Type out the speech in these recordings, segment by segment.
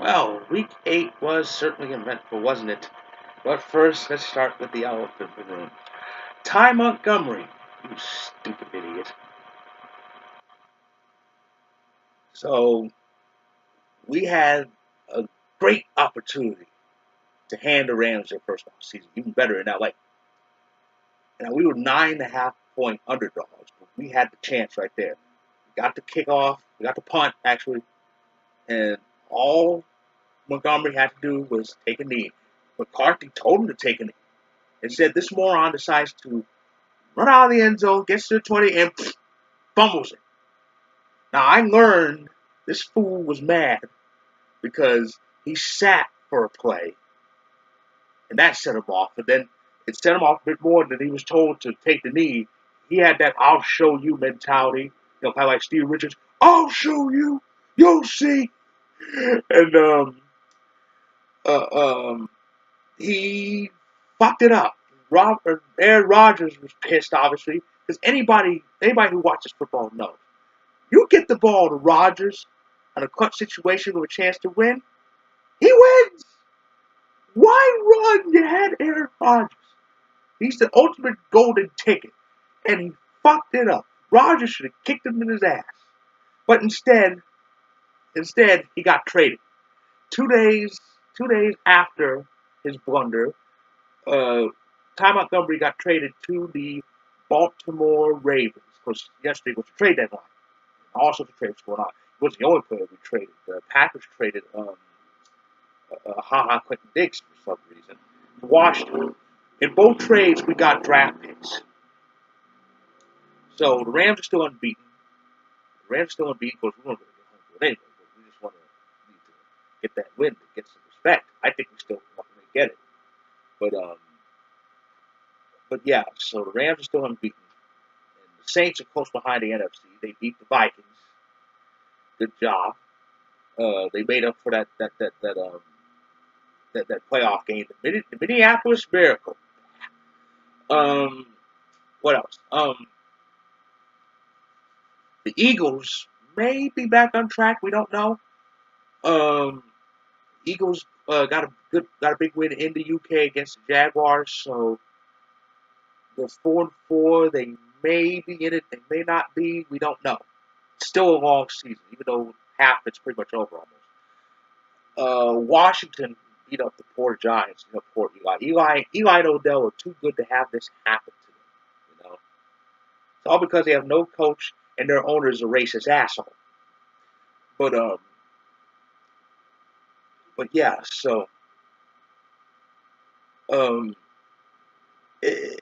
Well, week 8 was certainly eventful, wasn't it? But first, let's start with the elephant in the room. Ty Montgomery, you stupid idiot. So, we had a great opportunity to hand the Rams their first season, even better in LA. Now, we were 9.5 point underdogs, but we had the chance right there. We got the kickoff, we got the punt, actually, and all Montgomery had to do was take a knee. McCarthy told him to take a knee. Instead, this moron decides to run out of the end zone, gets to the 20, and fumbles it. Now, I learned this fool was mad because he sat for a play, and that set him off. And then it set him off a bit more than he was told to take the knee. He had that "I'll show you" mentality, kind of like Steve Richards. "I'll show you, you'll see." And uh, um, he fucked it up. Aaron Rodgers was pissed, obviously, because anybody who watches football knows. You get the ball to Rodgers on a clutch situation with a chance to win, he wins. Why run? You had Aaron Rodgers. He's the ultimate golden ticket, and he fucked it up. Rodgers should have kicked him in his ass, but instead he got traded. 2 days after his blunder, uh, Ty Montgomery got traded to the Baltimore Ravens because yesterday was the trade deadline. All sorts of trades going on. He wasn't the only player we traded. The Packers traded Quentin Diggs for some reason to Washington. In both trades, we got draft picks. So the Rams are still unbeaten. The Rams are still unbeaten because we weren't going to get home field anyway. But we just want to need to get that win to get some respect. I think we still want to get it. But but yeah, so the Rams are still unbeaten. And the Saints are close behind the NFC. They beat the Vikings. Good job. They made up for that playoff game. The Minneapolis Miracle. Um, what else? The Eagles may be back on track. We don't know. Um, Eagles got a big win in the UK against the Jaguars, so they're 4-4. They may be in it. They may not be. We don't know. It's still a long season, even though half it's pretty much over almost. Washington beat up the poor Giants, poor Eli. Eli and Odell are too good to have this happen to them. It's all because they have no coach and their owner is a racist asshole. But yeah, so um, it,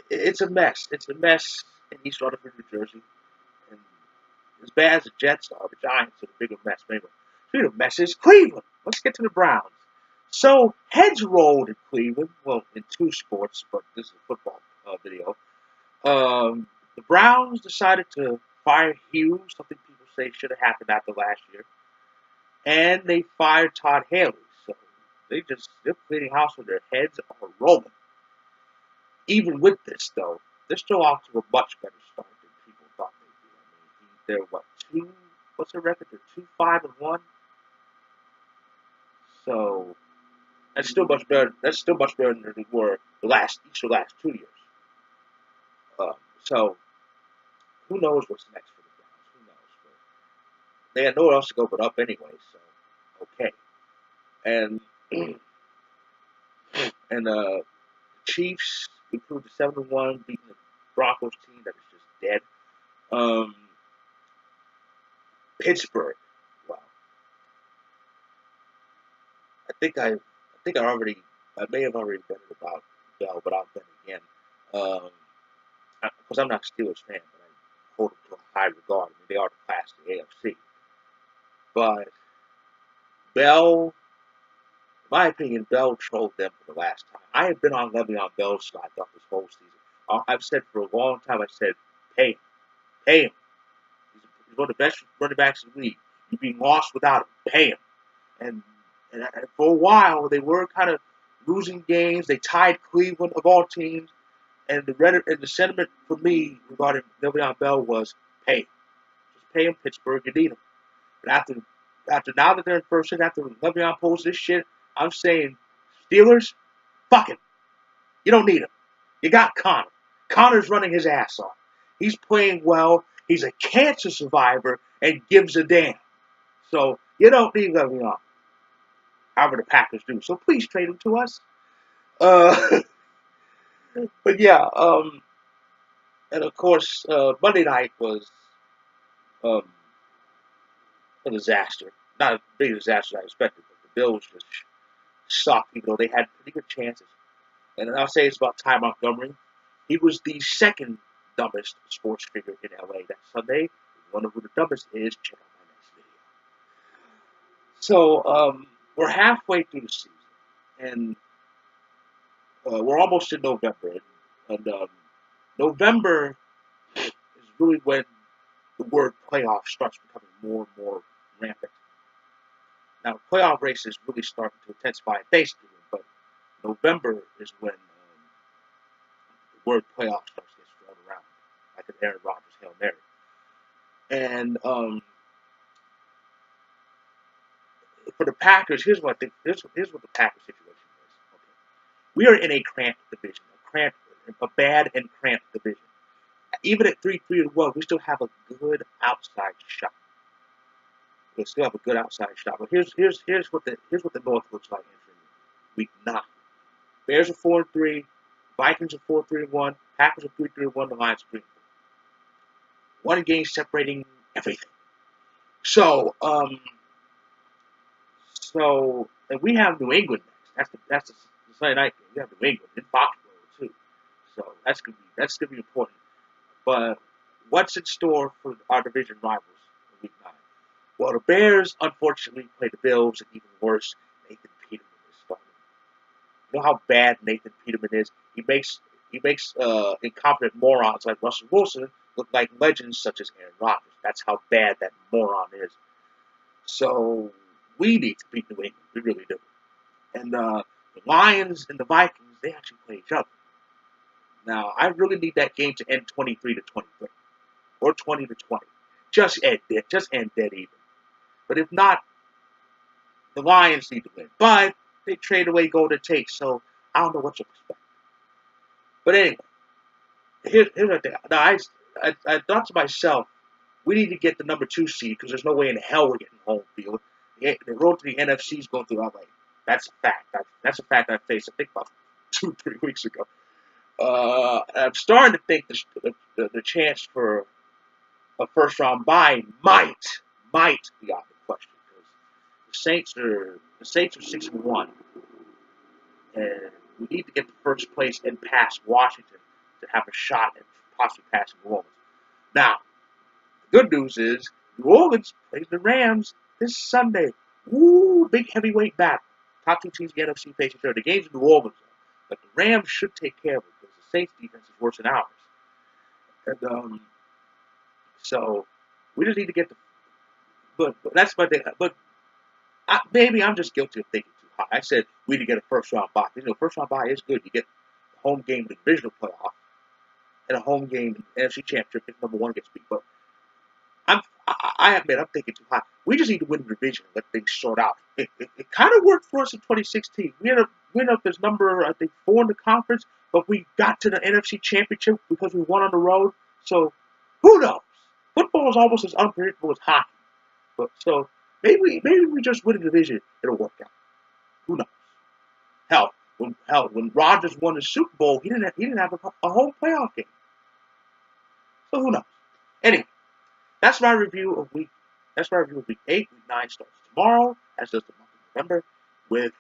it's a mess. It's a mess in East Rutherford, New Jersey, and as bad as the Jets are, the Giants are the bigger mess. Maybe the mess is Cleveland. Let's get to the Browns. So heads rolled in Cleveland. Well, in two sports, but this is a football video. The Browns decided to fire Hughes, something people say should have happened after last year, and they fired Todd Haley. So they're cleaning house with their heads are rolling. Even with this, though, they're still off to a much better start than people thought they'd be. I mean, they're what two? What's their record? They're 2-5-1. So that's still much better. That's still much better than they were each of the last 2 years. So who knows what's next for the Browns? Who knows? But they had nowhere else to go but up anyway. So okay. And the Chiefs improved to 7-1, beating the Broncos team that is just dead. Um, Pittsburgh. Wow. I may have already been about Bell, but I'll bet again. Because I'm not a Steelers fan, but I hold them to a high regard. I mean, they are the class of the AFC. But Bell, in my opinion, Bell trolled them for the last time. I have been on Le'Veon Bell's side throughout this whole season. I've said for a long time, I said, pay him. Pay him. He's one of the best running backs in the league. You're being lost without him. Pay him. And for a while, they were kind of losing games. They tied Cleveland of all teams. And the sentiment for me regarding Le'Veon Bell was pay him. Just pay him, Pittsburgh. You need him. But after now that they're in first, after Le'Veon pulls this shit, I'm saying Steelers, fuck him. You don't need him. You got Connor. Connor's running his ass off. He's playing well. He's a cancer survivor and gives a damn. So you don't need Le'Veon. However the Packers do. So please trade him to us. Uh, but yeah, and of course, Monday night was um, a disaster. Not a big disaster as I expected, but the Bills just sucked, even though they had pretty good chances. And I'll say it's about Ty Montgomery. He was the second dumbest sports figure in LA that Sunday. One of who the dumbest is, check out my next video. So we're halfway through the season, and we're almost in November. And November is really when the word playoff starts becoming more and more rampant. Now, the playoff race is really starting to intensify at Thanksgiving, but November is when the word playoff starts to get thrown around, like an Aaron Rodgers Hail Mary. And for the Packers, here's what the Packers situation is. Okay. We are in a cramped division, a bad and cramped division. Even at 3-1, we still have a good outside shot. We still have a good outside shot. But here's what the North looks like entering week 9. Bears are 4-3, Vikings are 4-3-1, Packers are 3-3-1, the Lions are 3-4. One game separating everything. So and we have New England next. That's the Sunday night game. We have New England in Foxborough too. So that's gonna be important. But what's in store for our division rivals in week 9? Well, the Bears unfortunately play the Bills, and even worse, Nathan Peterman is starting. You know how bad Nathan Peterman is? He makes incompetent morons like Russell Wilson look like legends such as Aaron Rodgers. That's how bad that moron is. So we need to beat New England. We really do. And the Lions and the Vikings, they actually play each other. Now, I really need that game to end 23-23 or 20-20. Just end dead even. But if not, the Lions need to win. But they trade away Golden Tate, so I don't know what to expect. But anyway, here's the thing. Now, I thought to myself, we need to get the number 2 seed because there's no way in hell we're getting home field. The road to the NFC is going through LA. That's a fact. That's a fact I faced, I think, about 2-3 weeks ago. I'm starting to think the chance for a first round bye might be out of the question because the Saints are 6-1, and we need to get the first place and pass Washington to have a shot at possibly passing New Orleans. Now, the good news is New Orleans plays the Rams this Sunday. Ooh, big heavyweight battle. Top 2 teams in the NFC face each other. The game's in New Orleans, but the Rams should take care of it because the Saints defense is worse than ours. And so we just need to get the. But that's my thing. But maybe I'm just guilty of thinking too high. I said we need to get a first round bye. You know, first round bye is good. You get a home game in the divisional playoff and a home game in the NFC Championship if number 1 gets beat. But I admit I'm thinking too high. We just need to win the division and let things sort out. It kind of worked for us in 2016. We ended up as number, I think, 4 in the conference, but we got to the NFC Championship because we won on the road. So who knows? Football is almost as unpredictable as hockey. But so maybe we just win the division, it'll work out. Who knows? When Rodgers won the Super Bowl, he didn't have a home playoff game. So who knows? Anyway. That's my review of week 8. Week 9 starts tomorrow, as does the month of November, with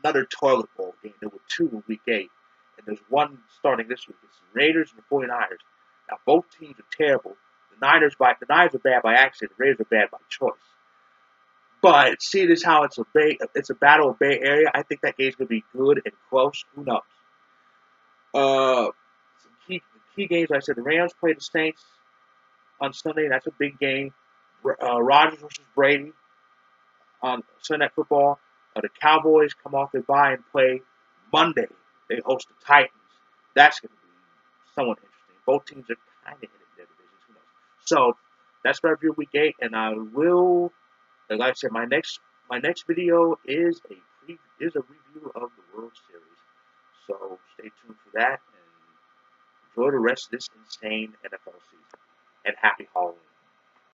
another toilet bowl game. There were 2 in week 8, and there's one starting this week. It's the Raiders and the 49ers. Now both teams are terrible. The Niners are bad by accident. The Raiders are bad by choice. But seeing as how it's a battle of Bay Area, I think that game's gonna be good and close. Who knows? Some key games. Like I said, the Rams play the Saints on Sunday. That's a big game. Rodgers versus Brady on Sunday Night Football. The Cowboys come off their bye and play Monday. They host the Titans. That's going to be somewhat interesting. Both teams are kind of in their divisions. Who knows? So that's my review of week 8, and I will And like I said, my next video is a review of the World Series. So stay tuned for that and enjoy the rest of this insane NFL season. And happy Halloween.